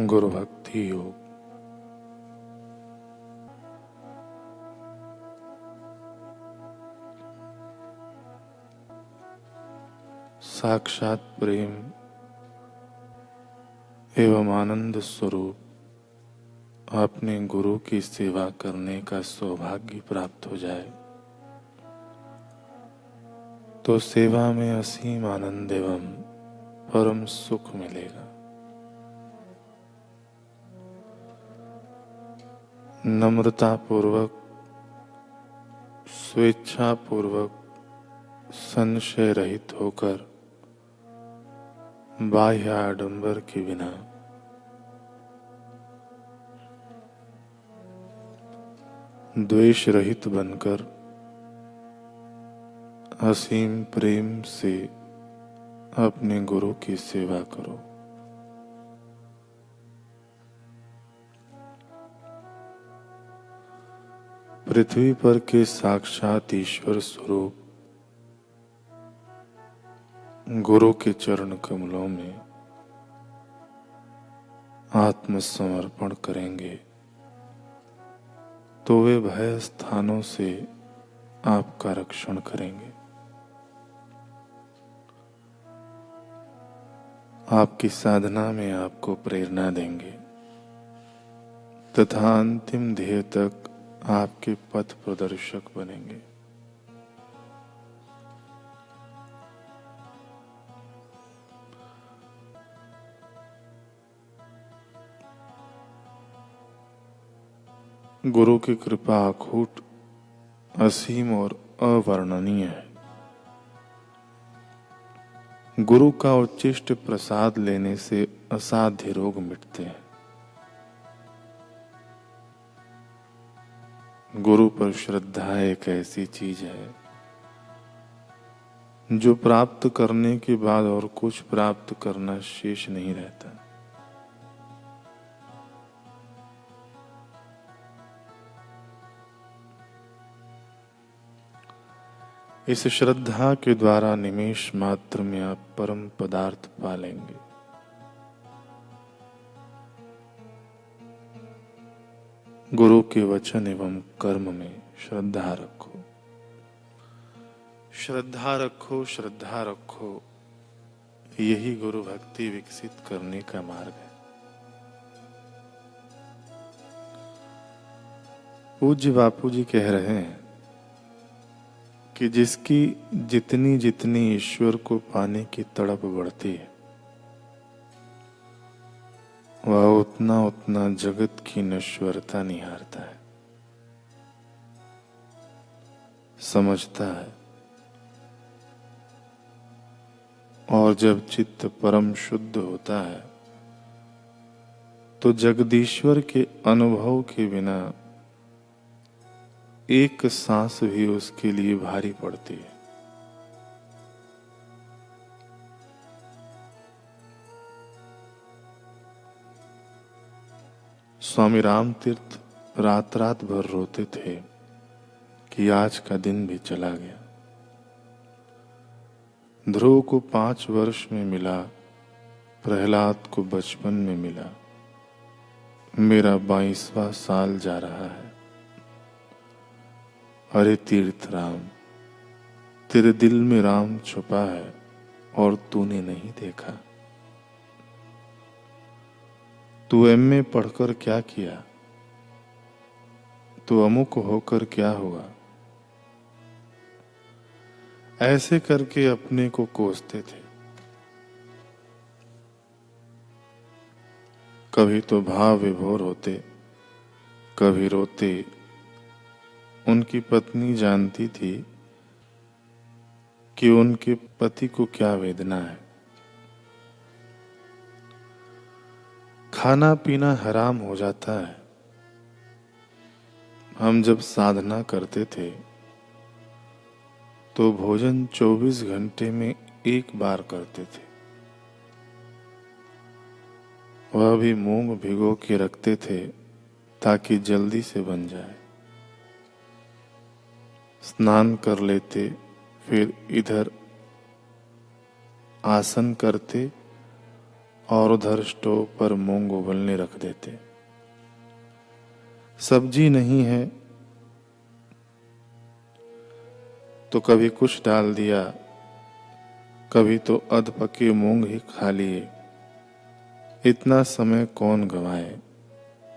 गुरु भक्ति योग। साक्षात प्रेम एवं आनंद स्वरूप अपने गुरु की सेवा करने का सौभाग्य प्राप्त हो जाए तो सेवा में असीम आनंद एवं परम सुख मिलेगा। नम्रता पूर्वक, स्वेच्छा पूर्वक, संशय रहित होकर, बाह्य आडंबर के बिना द्वेष रहित बनकर असीम प्रेम से अपने गुरु की सेवा करो। पृथ्वी पर के साक्षात ईश्वर स्वरूप गुरु के चरण कमलों में आत्मसमर्पण करेंगे तो वे भय स्थानों से आपका रक्षण करेंगे, आपकी साधना में आपको प्रेरणा देंगे तथा अंतिम ध्येय तक आपके पथ प्रदर्शक बनेंगे। गुरु की कृपा अखूट, असीम और अवर्णनीय है। गुरु का उच्चिष्ट प्रसाद लेने से असाध्य रोग मिटते हैं। गुरु पर श्रद्धा एक ऐसी चीज है जो प्राप्त करने के बाद और कुछ प्राप्त करना शेष नहीं रहता। इस श्रद्धा के द्वारा निमेष मात्र में आप परम पदार्थ पा लेंगे। गुरु के वचन एवं कर्म में श्रद्धा रखो, श्रद्धा रखो, श्रद्धा रखो। यही गुरु भक्ति विकसित करने का मार्ग है। पूज्य बापू जी कह रहे हैं कि जिसकी जितनी जितनी ईश्वर को पाने की तड़प बढ़ती है वह उतना उतना जगत की नश्वरता निहारता है, समझता है, और जब चित्त परम शुद्ध होता है तो जगदीश्वर के अनुभव के बिना एक सांस भी उसके लिए भारी पड़ती है। स्वामी राम तीर्थ रात रात भर रोते थे कि आज का दिन भी चला गया। ध्रुव को 5 वर्ष में मिला, प्रहलाद को बचपन में मिला, मेरा 22वां साल जा रहा है। अरे तीर्थ राम, तेरे दिल में राम छुपा है और तूने नहीं देखा। तू एमए पढ़कर क्या किया, तू अमुक होकर क्या हुआ। ऐसे करके अपने को कोसते थे। कभी तो भाव विभोर होते, कभी रोते। उनकी पत्नी जानती थी कि उनके पति को क्या वेदना है। खाना पीना हराम हो जाता है। हम जब साधना करते थे तो भोजन 24 घंटे में एक बार करते थे, वह भी मूंग भिगो के रखते थे ताकि जल्दी से बन जाए। स्नान कर लेते, फिर इधर आसन करते और उधर स्टोव पर मूंग उबलने रख देते। सब्जी नहीं है तो कभी कुछ डाल दिया, कभी तो अध पके मूंग ही खा लिए। इतना समय कौन गवाए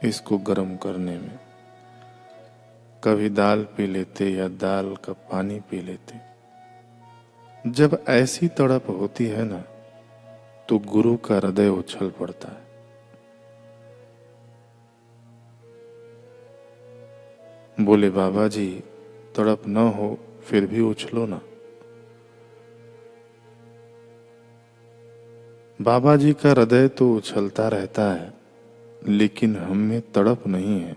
इसको गर्म करने में। कभी दाल पी लेते या दाल का पानी पी लेते। जब ऐसी तड़प होती है ना, तो गुरु का हृदय उछल पड़ता है। बोले बाबा जी, तड़प न हो फिर भी उछलो ना। बाबा जी का हृदय तो उछलता रहता है, लेकिन हम में तड़प नहीं है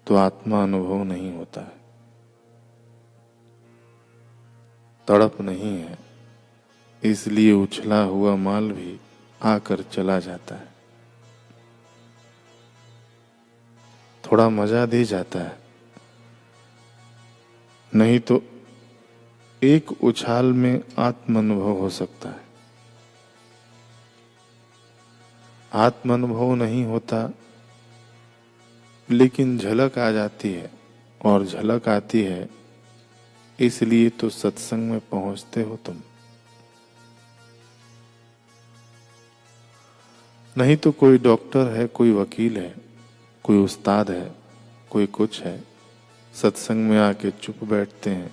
तो आत्मा अनुभव नहीं होता है। तड़प नहीं है इसलिए उछला हुआ माल भी आकर चला जाता है। थोड़ा मजा दे जाता है, नहीं तो एक उछाल में आत्म अनुभव हो सकता है। आत्म अनुभव नहीं होता, लेकिन झलक आ जाती है, और झलक आती है इसलिए तो सत्संग में पहुंचते हो तुम। नहीं तो कोई डॉक्टर है, कोई वकील है, कोई उस्ताद है, कोई कुछ है, सत्संग में आके चुप बैठते हैं,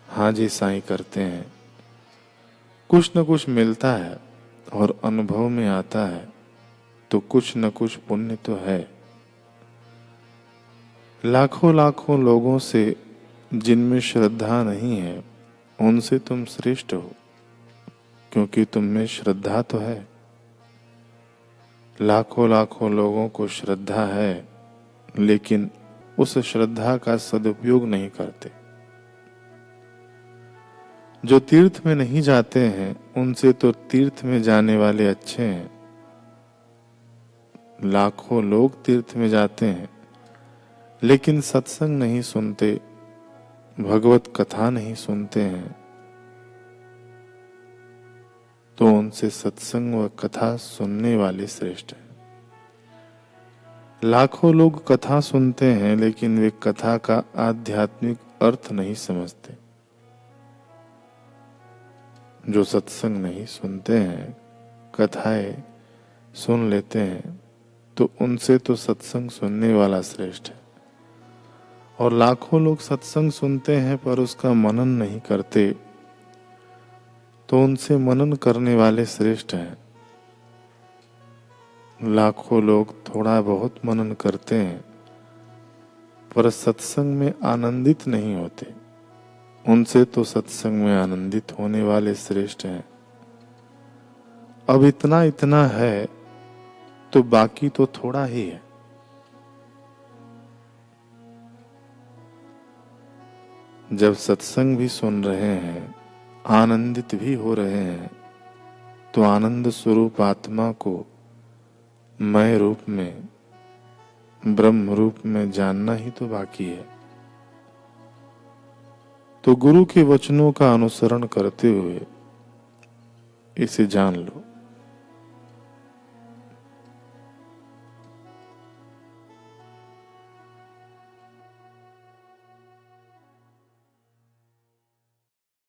हाँ जी साईं करते हैं। कुछ न कुछ मिलता है और अनुभव में आता है तो कुछ न कुछ पुण्य तो है। लाखों लाखों लोगों से जिनमें श्रद्धा नहीं है, उनसे तुम श्रेष्ठ हो, क्योंकि तुम में श्रद्धा तो है। लाखों लाखों लोगों को श्रद्धा है, लेकिन उस श्रद्धा का सदुपयोग नहीं करते। जो तीर्थ में नहीं जाते हैं, उनसे तो तीर्थ में जाने वाले अच्छे हैं। लाखों लोग तीर्थ में जाते हैं, लेकिन सत्संग नहीं सुनते, भगवत कथा नहीं सुनते हैं, तो उनसे सत्संग व कथा सुनने वाले श्रेष्ठ हैं। लाखों लोग कथा सुनते हैं, लेकिन वे कथा का आध्यात्मिक अर्थ नहीं समझते। जो सत्संग नहीं सुनते हैं, कथाएं सुन लेते हैं, तो उनसे तो सत्संग सुनने वाला श्रेष्ठ है। और लाखों लोग सत्संग सुनते हैं पर उसका मनन नहीं करते, तो उनसे मनन करने वाले श्रेष्ठ हैं। लाखों लोग थोड़ा बहुत मनन करते हैं पर सत्संग में आनंदित नहीं होते, उनसे तो सत्संग में आनंदित होने वाले श्रेष्ठ हैं। अब इतना इतना है तो बाकी तो थोड़ा ही है। जब सत्संग भी सुन रहे हैं, आनंदित भी हो रहे हैं, तो आनंद स्वरूप आत्मा को मय रूप में, ब्रह्म रूप में जानना ही तो बाकी है। तो गुरु के वचनों का अनुसरण करते हुए इसे जान लो।